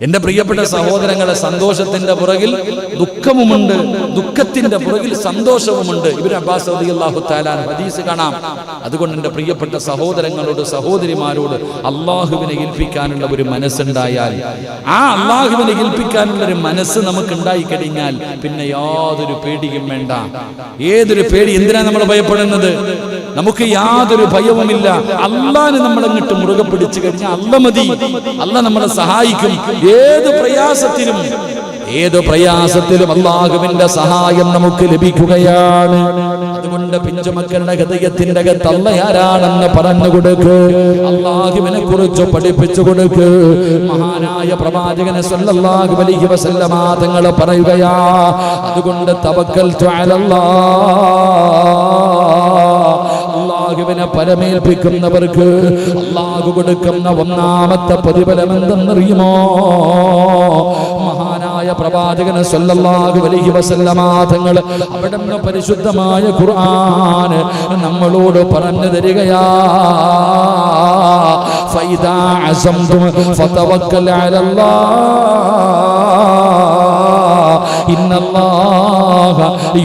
എന്റെ പ്രിയപ്പെട്ട സഹോദരങ്ങളെ, സന്തോഷത്തിന്റെ പുറകിൽ ദുഃഖവുമുണ്ട്, ദുഃഖത്തിന്റെ പുറകിൽ സന്തോഷവുമുണ്ട്. ഇബ്നു അബ്ബാസ് റളിയല്ലാഹു തആല ഹദീസ് കാണാം. അതുകൊണ്ട് എന്റെ പ്രിയപ്പെട്ട സഹോദരങ്ങളോട്, സഹോദരിമാരോട് അള്ളാഹുവിനെ ഏൽപ്പിക്കാനുള്ള ഒരു മനസ്സുണ്ടായാൽ, ആ അള്ളാഹുവിനെ ഏൽപ്പിക്കാനുള്ള ഒരു മനസ്സ് നമുക്ക് ഉണ്ടായി കഴിഞ്ഞാൽ പിന്നെ യാതൊരു പേടിയും വേണ്ട. ഏതൊരു പേടി, എന്തിനാ നമ്മൾ ഭയപ്പെടുന്നത്? നമുക്ക് യാതൊരു ഭയവുമില്ല. അള്ളാഹിനെ നമ്മൾ അങ്ങോട്ട് മുറുകെ പിടിച്ചു കഴിഞ്ഞാൽ അല്ല മതി, അല്ല നമ്മളെ സഹായിക്കും. ഏത് പ്രയാസത്തിലും അള്ളാഹുവിന്റെ സഹായം നമുക്ക് ലഭിക്കുകയാണ്. അതുകൊണ്ട് പിഞ്ചുമക്കളുടെ ഹൃദയത്തിന്റെ അകത്ത് അള്ളയാരാണെന്ന് പറഞ്ഞു കൊടുക്ക്, അള്ളാഹുവിനെ കുറിച്ച് പഠിപ്പിച്ചു കൊടുക്ക്. മഹാനായ പ്രവാചകൻ സല്ലല്ലാഹു അലൈഹി വസല്ലമ തങ്ങൾ പറയുകയാ, അതുകൊണ്ട് തവക്കൽതു അല്ലാഹുവിനെ പരമേൽപ്പിക്കുന്നവർക്ക് അള്ളാഹു കൊടുക്കുന്ന ഒന്നാമത്തെ പ്രതിഫലം എന്തെന്നറിയുമോ? മഹാനായ പ്രവാചകൻ സല്ലല്ലാഹു അലൈഹി വസല്ലമ തങ്ങൾ അവിടുന്ന് പരിശുദ്ധമായ ഖുർആൻ നമ്മളോട് പറഞ്ഞു തരികയാ, ഫൈദാ അസംതും ഫതവക്കൽ അലല്ലാഹ് ഇന്നല്ലാഹ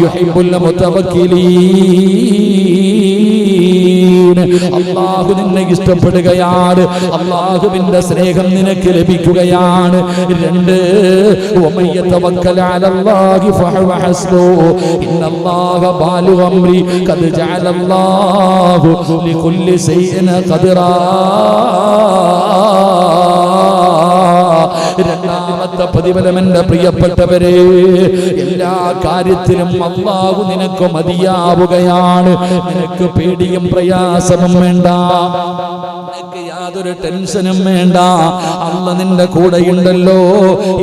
യുഹിബ്ബുൽ മുതവക്കിലീൻ. അല്ലാഹു നിന്നെ ഇഷ്ടപ്പെടുകയാണ്, അല്ലാഹുവിന്റെ സ്നേഹം നിനക്ക് ലഭിക്കുകയാണ്. 2 വമയ്യതവക്കൽ അലല്ലാഹി ഫഹുവ ഹസ്ബുഹു ഇന്നല്ലാഹ ബാലിഗു അംരി ഖദ് ജഅലല്ലാഹു ലികുല്ലി ശൈഇൻ ഖദറാ. രണ്ടാമത്തെ പ്രതിഫലം എന്റെ പ്രിയപ്പെട്ടവരെ, എല്ലാ കാര്യത്തിലും അല്ലാഹു നിനക്ക് മതിയാവുകയാണ്. നിനക്ക് പേടിയും പ്രയാസവും വേണ്ട, നിനക്ക് യാതൊരു ടെൻഷനും വേണ്ട. അല്ലാഹു നിന്റെ കൂടെയുണ്ടല്ലോ.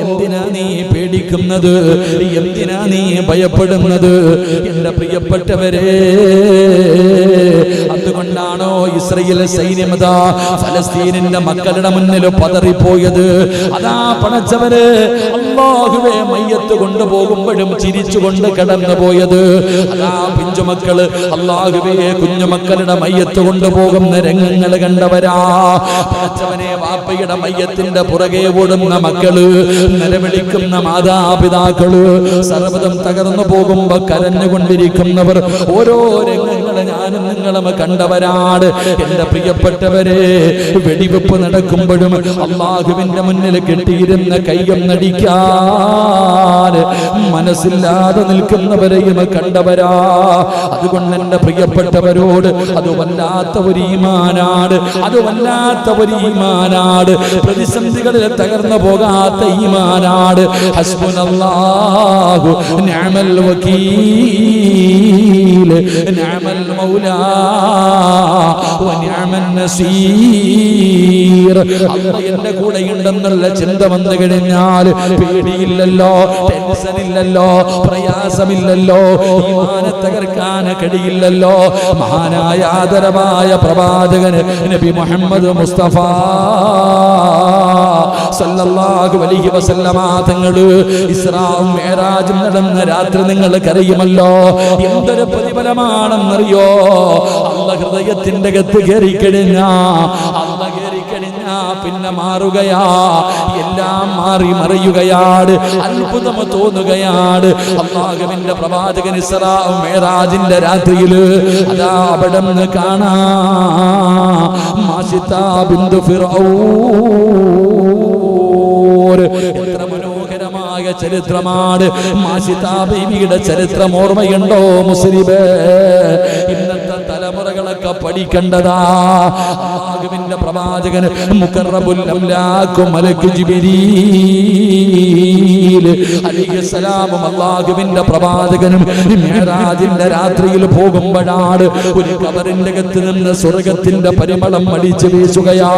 എന്തിനാ നീ പേടിക്കുന്നത്? എന്തിനാ നീ ഭയപ്പെടുന്നത്? എന്റെ പ്രിയപ്പെട്ടവരെ, അതുകൊണ്ടാണോ ഇസ്രായേൽ സൈന്യമതാ ഫലസ്തീനിന്റെ മക്കളുടെ മുന്നിൽ പതറിപ്പോയത്? അതാ പടച്ചവര് അല്ലാഹുവേ മയ്യത്ത് കൊണ്ടുപോകുമ്പോഴും ചിരിച്ചുകൊണ്ട് കടന്നു പോയത്. അതാ പിഞ്ചുമക്കള് അല്ലാഹുവേ കുഞ്ഞുമക്കളുടെ മയ്യത്ത് കൊണ്ടുപോകുന്ന രംഗങ്ങൾ കണ്ടവരാ. പടച്ചവനെ, വാപ്പയുടെ മയ്യത്തിന്റെ പുറകെ ഓടുന്ന മക്കള്, നിലവിളിക്കുന്ന മാതാപിതാക്കള്, സർവ്വതും തകർന്നു പോകുമ്പോ കരഞ്ഞുകൊണ്ടിരിക്കുന്നവർ, ഓരോ രംഗങ്ങൾ ഞാനും നിങ്ങളും കണ്ടവരാണ്. എന്റെ പ്രിയപ്പെട്ടവരെ, വെടിവെപ്പ് നടക്കുമ്പോഴും അല്ലാഹുവിന്റെ മുന്നിൽ കെട്ടിയിരുന്ന കയ്യം നടിക്കാൻ മനസ്സില്ലാതെ നിൽക്കുന്നവരെയും കണ്ടവരാ. അതുകൊണ്ട് എന്റെ പ്രിയപ്പെട്ടവരോട്, അത് വല്ലാത്ത ഒരു ഈമാനാണ്, അത് വല്ലാത്ത ഒരു ഈമാനാണ്. പ്രതിസന്ധികളിൽ തകർന്നു പോകാത്ത ഈമാനാണ്. ഹസ്ബുനല്ലാഹു നിഅമൽ വകീൽ നിഅമൽ മൗലാ വ നിഅമൻ നസീർ. അല്ലാഹു എന്റെ കൂടെയുണ്ടെന്നുള്ള ചിന്ത വന്നു കഴിഞ്ഞാൽ പേടിയില്ലല്ലോ, ടെൻഷനില്ലല്ലോ, പ്രയാസമില്ലല്ലോ, ഈമാനെ തകർക്കാൻ കഴിയില്ലല്ലോ. മഹാനായ ആദരവായ പ്രവാചകൻ നബി മുഹമ്മദ് മുസ്തഫ സല്ലല്ലാഹു അലൈഹി വസല്ലമ തങ്ങൾ ഇസ്രാഉം മിഅ്റാജും നടന്ന രാത്രി നിങ്ങൾക്കറിയുമല്ലോ. എന്തൊരു പ്രതിഫലമാണെന്നറിയോ? അല്ലാഹു ഹൃദയത്തിന്റെ അകത്ത് കയറിക്കഴിഞ്ഞാ, പിന്നെ മാറുകയാ, എല്ലാം മാറി മറിയുകയാണ്, അത്ഭുതം തോന്നുകയാണ്. അല്ലാഹുവിന്റെ പ്രവാചകൻ ഇസ്രാഉം മിഅ്റാജിന്റെ രാത്രിയിൽ അതാ അവിടെ നിന്ന് കാണാ മാസിത ബിന്തു ഫിർഔൻ. എത്ര മനോഹരമായ ചരിത്രമാണ് മാസിത ബീവിയുടെ ചരിത്രം. ഓർമ്മയുണ്ടോ മുസ്ലിമേ? ഇന്നത്തെ തലമുറകളൊക്കെ പഠിക്കേണ്ടതാ. അല്ലാഹുവിന്റെ പ്രവാചകൻ മുഖറബുൽ അംലാഖു മലക്ക് ജിബ്രീൽ അലൈഹിസ്സലാമും അല്ലാഹുവിന്റെ പ്രവാചകനും മിഅ്റാജിന്റെ രാത്രിയിൽ പോകുമ്പോഴാണ് ഒരു ഖബറിന്റെ അകത്ത് നിന്ന് സ്വർഗ്ഗത്തിന്റെ പരിമളം അടിച്ചു വീശുകയാ.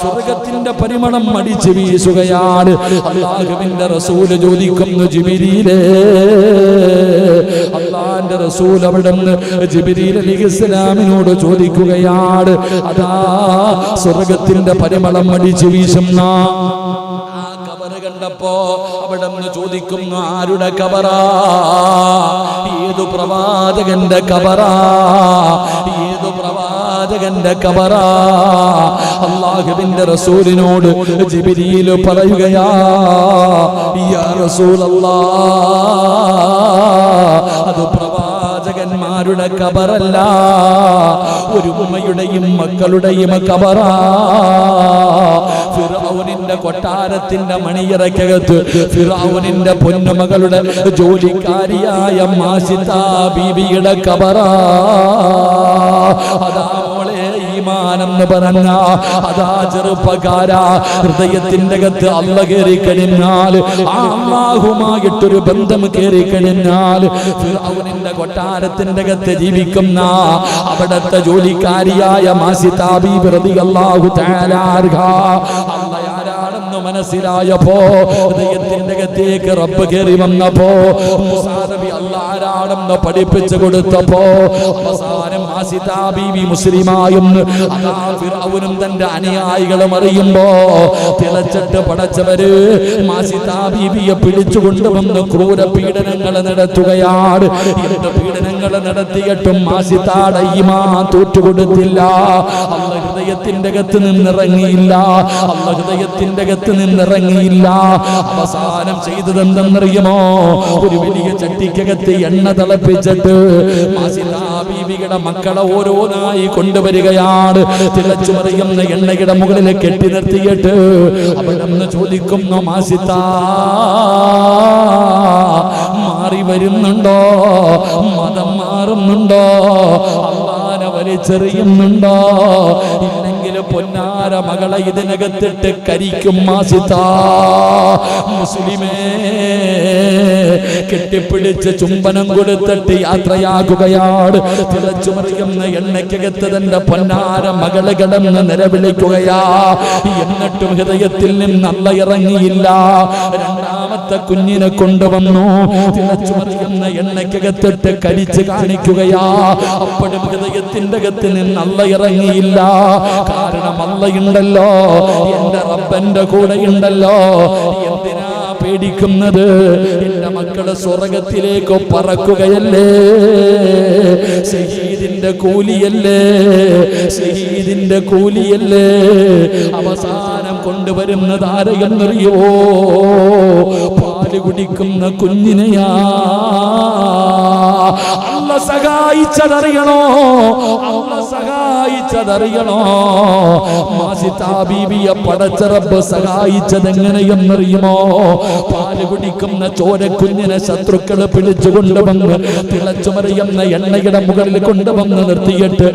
സ്വർഗ്ഗത്തിന്റെ പരിമളം അടിച്ചു വീശുകയാണ്. അല്ലാഹുവിന്റെ റസൂൽ ചോദിക്കുന്നു, ജിബ്രീലേ, അല്ലാഹുവിന്റെ റസൂൽ അവിടുന്ന് ജിബ്രീൽ അലൈഹിസ്സലാമിനോട് ചോദിക്കുകയാണ്, അതാ സ്വർഗ്ഗത്തിന്റെ പരിമളം അടിച്ചു വീശുന്ന ആ ഖബർ കണ്ടപ്പോ അവിടെ നിന്ന് ചോദിക്കുന്നു, ആരുടെ ഖബറാ? ഏതു പ്രവാചകന്റെ ഖബറാ? ഏതു പ്രവാചകന്റെ പ്രവാചകന്റെ കബറാ. അല്ലാഹുവിന്റെ റസൂലിനോട് ജിബ്രീൽ പറയുകയാ, യാ റസൂലല്ലാഹ്, അത് പ്രവാചകന്മാരുടെ കബറല്ല, ഒരു ഉമ്മയുടെയും മക്കളുടെയും കബറാ. ഫിർഔനിന്റെ കൊട്ടാരത്തിന്റെ മണിയറക്കകത്ത് ഫിർഔനിന്റെ പൊന്നുമകളുടെ ജോലിക്കാരിയായ മാസിതാ ബീവിയുടെ കബറാ. അതാ മോളെ ഈമാനെന്ന് പറഞ്ഞ, അതാ ചെറുപ്പക്കാരാ, ഹൃദയത്തിന്റെ അകത്ത് അല്ല കയറി കഴിഞ്ഞാൽ, ആ അല്ലാഹുമായിട്ടൊരു ബന്ധം കയറി കഴിഞ്ഞാൽ, ഫിർഔനിന്റെ കൊട്ടാരത്തിന്റെ അകത്ത് ജീവിക്കുന്ന അവിടത്തെ ജോലിക്കാരിയായ മാസിതാ ബീവി റളിയല്ലാഹു തആല അൻഹാ അല്ലാഹുവിനെ മനസ്സിലായപ്പോ, ഹൃദയത്തിന്റെ അകത്തേക്ക് റബ്ബ് കയറി വന്നപ്പോ, മൂസാ നബി അല്ലാഹുവിനെ പഠിപ്പിച്ചു കൊടുത്തപ്പോ, അവസാനം മാസിതാ ബീവി മുസ്ലിമായെന്ന് അതാ ഫിർഔനും തന്റെ അനുയായികളും അറിയുമ്പോ, തിളച്ചിട്ട് പടച്ചവര് മാസിതാ ബീവിയെ പിടിച്ചുകൊണ്ടുവന്ന് ക്രൂര പീഡനങ്ങൾ നടത്തുകയാണ്. എന്ത് പീഡനങ്ങൾ നടത്തിയിട്ടും മാസിതാടെ ഈമാൻ തോറ്റുകൊടുത്തില്ല. അല്ലാഹ് ഹൃദയത്തിന്റെ അകത്ത് നിന്നിറങ്ങിയില്ല, അല്ലാഹ് ഹൃദയത്തിന്റെ അകത്ത് നിന്നിറങ്ങിയില്ല. അവസാനം ചെയ്തത് എന്തെന്നറിയുമോ? ഒരു വലിയ ചട്ടിക്കകത്ത് എണ്ണ തിളപ്പിച്ചിട്ട് മാസിതാ ബീവിയുടെ മക്കളെ ഓരോന്നായി കൊണ്ടുവരികയാണ്. തിളച്ചു മറിയുന്ന എണ്ണയുടെ മുകളിൽ കെട്ടി നിർത്തിയിട്ട് അവിടെ ചോദിക്കുന്നു, മാസിതാ മാറി വരുന്നുണ്ടോ? മതം മാറുന്നുണ്ടോ? അല്ലാഹുവിനെ വലിച്ചെറിയുന്നുണ്ടോ? ഇല്ലെങ്കിൽ പൊന്നാര മകളെ ഇതിനകത്തിട്ട് കരിക്കും മാസിതാ. മുസ്ലിമേ, കെട്ടിപ്പിടിച്ച് ചുംബനം കൊടുത്തിട്ട് യാത്രയാകുകയാണ്. തിളച്ചു മറിയുന്ന എണ്ണയ്ക്കകത്ത് തന്റെ പൊന്നാര മകളെ കിടന്ന് നിലവിളിക്കുകയാ. എന്നിട്ടും ഹൃദയത്തിൽ നിന്ന് അല്ല ഇറങ്ങിയില്ല. രണ്ടാമത്തെ കുഞ്ഞിനെ കൊണ്ടുവന്നു. തിളച്ചു മറിയുന്ന എണ്ണയ്ക്കകത്തിട്ട് കരിച്ച് കാണിക്കുകയാ. അപ്പോഴും ഹൃദയത്തിന്റെ അകത്ത് നിന്ന് അല്ല ഇറങ്ങിയില്ല. കാരണം അല്ലയുണ്ടല്ലോ, എന്റെ റബ്ബന്റെ കൂടെ ഉണ്ടല്ലോ. എന്തിനാ പേടിക്കുന്നത്? എന്റെ മക്കള് സ്വർഗത്തിലേക്ക് പറക്കുകയല്ലേ, ഷഹീദിന്റെ കൂലിയല്ലേ, ഷഹീദിന്റെ കൂലിയല്ലേ. അവസാനം കൊണ്ടുവരുന്നത് ആരെയെന്നറിയോ? പാല് കുടിക്കുന്ന കുഞ്ഞിനെയാ. അല്ല സഹായിച്ചതറിയണോ? അല്ല സഹായിച്ചതറിയണോ? മാസിതാ ബീവിയെ പടച്ച റബ്ബ് സഹായിച്ചത് എങ്ങനെയെന്നറിയുമോ? പാല് കുടിക്കുന്ന ചോരക്കുഞ്ഞിനെ ശത്രുക്കളെ പിടിച്ചുകൊണ്ടുവന്ന് തിളച്ചു മറിയുന്ന എണ്ണയുടെ മുകളിൽ കൊണ്ടുവന്ന് നിർത്തിയിട്ട്,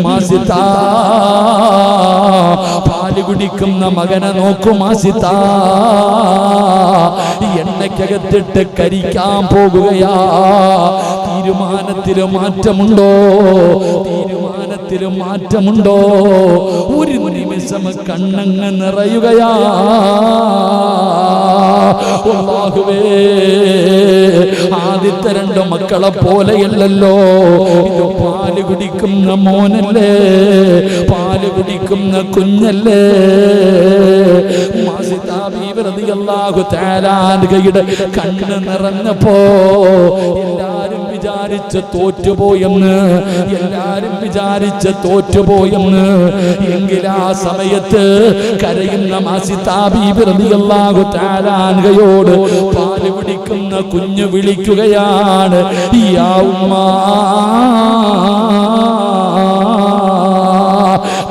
മാസിതാ പാല് കുടിക്കുന്ന മകനെ നോക്കൂ മാസിതാ, എണ്ണയ്ക്കകത്തിട്ട് കരിക്കാൻ പോകുകയാ. തീരുമാനത്തിൽ മാറ്റമുണ്ടോ? തീരുമാനത്തിൽ മാറ്റമുണ്ടോ? ഒരു നിമിഷം കണ്ണങ്ങ് നിറയുകയാ. അല്ലാഹുവേ, ആദ്യത്തെ രണ്ട് മക്കളെ പോലെയല്ലല്ലോ. ഇത് പാല് കുടിക്കുന്ന മോനല്ലേ, പാല് കുടിക്കുന്ന കുഞ്ഞല്ലേ. മാസിതാ ബീവി റളിയല്ലാഹു തആല അൻഹയുടെ കണ്ണ് നിറഞ്ഞപ്പോ എല്ലാരും വിചാരിച്ച് തോറ്റുപോയെന്ന്, എല്ലാരും വിചാരിച്ച് തോറ്റുപോയെന്ന്. എങ്കിൽ ആ സമയത്ത് കരയുന്ന മാസിതാ ബീവി റളിയല്ലാഹു തആല അൻഹയോട് പാല് കുടിക്കുന്ന കുഞ്ഞ് വിളിക്കുകയാണ്, യാ ഉമ്മാ.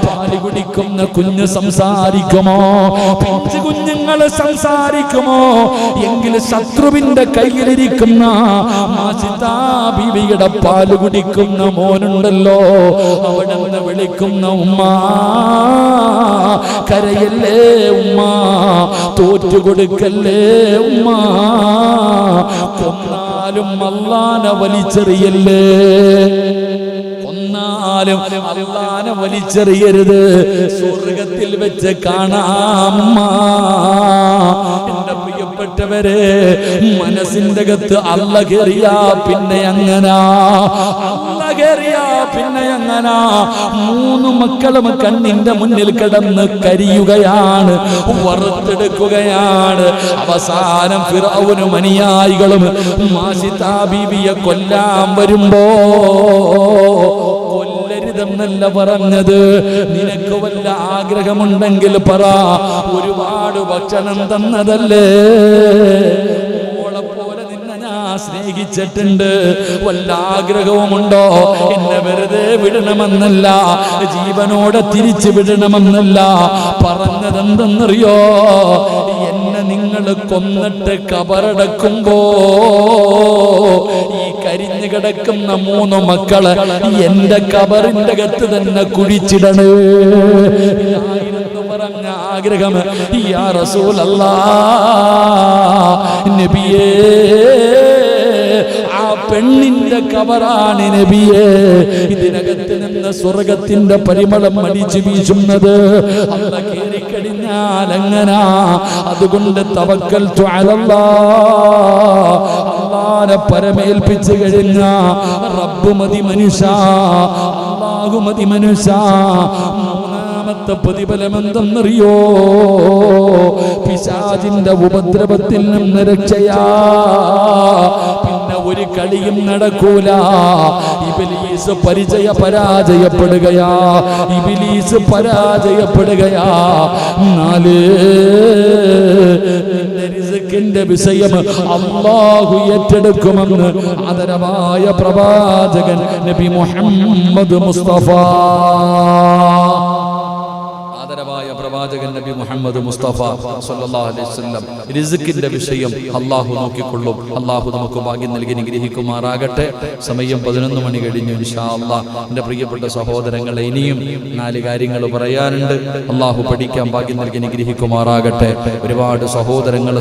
പാല് കുടിക്കുന്ന കുഞ്ഞ് സംസാരിക്കുമോ? പിഞ്ചു കുഞ്ഞുങ്ങള് സംസാരിക്കുമോ? എങ്കിൽ ശത്രുവിന്റെ കയ്യിലിരിക്കുന്ന മാസിതാ ബീവിയുടെ പാല് കുടിക്കുന്ന മോനുണ്ടല്ലോ, അവിടെ നിന്ന് വിളിക്കുന്ന ഉമ്മാ, കരയല്ലേ ഉമ്മാ, തോറ്റുകൊടുക്കല്ലേ ഉമ്മാ, കൊന്നാലും അല്ലാഹുവിനെ വലിച്ചെറിയല്ലേ, കൊന്നാലും അല്ലാഹുവിനെ വലിച്ചെറിയരുത്, സ്വർഗത്തിൽ വെച്ച് കാണാം. എന്റെ പ്രിയപ്പെട്ടവരെ, മനസ്സിന്റെ അകത്ത് അല്ല കേറിയാ പിന്നെ അങ്ങനാ, അല്ല കേറിയാ പിന്നെ അങ്ങനാ. മൂന്ന് മക്കളും കണ്ണിന്റെ മുന്നിൽ കിടന്ന് കരിയുകയാണ്, വറുത്തെടുക്കുകയാണ്. അവസാനം ഫിർഔനും അനുയായികളും മാസിതാ ബീവിയെ കൊല്ലാൻ വരുമ്പോ, കൊല്ലരുത് പോകരുതെന്നല്ല പറഞ്ഞത്. നിനക്ക് വല്ല ആഗ്രഹമുണ്ടെങ്കിൽ പറ, ഒരുപാട് ഭക്ഷണം തന്നതല്ലേ, മോളെ പോലെ നിന്നെ ഞാൻ സ്നേഹിച്ചിട്ടുണ്ട്. വല്ല ആഗ്രഹവുമുണ്ടോ എന്നെ വെറുതെ വിടണമെന്നല്ല, ജീവനോടെ തിരിച്ചു വിടണമെന്നല്ല. പറഞ്ഞതെന്തെന്നറിയോ? എന്നെ നിങ്ങൾ കൊന്നിട്ട് കബറടക്കുമ്പോ ഈ കരിഞ്ഞു കിടക്കുന്ന 3 മക്കള് എന്റെ കബറിന്റെ അകത്ത് തന്നെ കുഴിച്ചിടണേ. ഇതായിരുന്നു പറഞ്ഞ ആഗ്രഹം. യാ റസൂലല്ലാഹ്, നബിയേ, ആ പെണ്ണിന്റെ കബറാണ് നബിയേ. ഇതിനകത്ത് നിന്ന് സ്വർഗത്തിന്റെ പരിമളം അടിച്ചു വീശുന്നത്. അല്ല കേറിക്കഴിഞ്ഞാൽ എങ്ങനാ? അതുകൊണ്ട് തവക്കൽതു അലല്ലാഹ്, അല്ലാഹനെ പരമേൽപ്പിച്ചു കഴിഞ്ഞ റബ്ബ് മതി മനുഷ്യ, അല്ലാഹു മതി മനുഷ്യ. മൂന്നാമത്തെ പ്രതിഫലം എന്തെന്നറിയോ? പിശാചിന്റെ ഉപദ്രവത്തിൽ നിന്ന് രക്ഷയാ. പിന്നെ ഒരു കളിയും നടക്കൂല. ഇബ്ലീസ് പരാജയപ്പെടുകയാ, ഇബ്ലീസ് പരാജയപ്പെടുകയാ. 4 നിന്റെ റിസ്കിന്റെ വിഷയം അല്ലാഹു ഏറ്റെടുക്കുമെന്ന് ആദരവായ പ്രവാചകൻ നബി മുഹമ്മദ് മുസ്തഫ. ആദരവായ പ്രവാചകൻ നബി മുഹമ്മദ് മുസ്തഫ സല്ലല്ലാഹു അലൈഹി വസല്ലം റിസ്കിന്റെ വിഷയം അല്ലാഹു നോക്കിക്കൊള്ളും. അല്ലാഹു നമുക്ക് ഭാഗ്യം നൽകി അനുഗ്രഹിക്കുമാറാകട്ടെ. സമയം 11 മണി കഴിഞ്ഞു. ഇൻഷാ അല്ലാഹ് എൻ്റെ പ്രിയപ്പെട്ട സഹോദരങ്ങളെ, ഇനിയും 4 കാര്യങ്ങൾ പറയാനുണ്ട്. അല്ലാഹു പഠിക്കാൻ ഭാഗ്യം നൽകി അനുഗ്രഹിക്കുമാറാകട്ടെ. ഒരുപാട് സഹോദരങ്ങൾ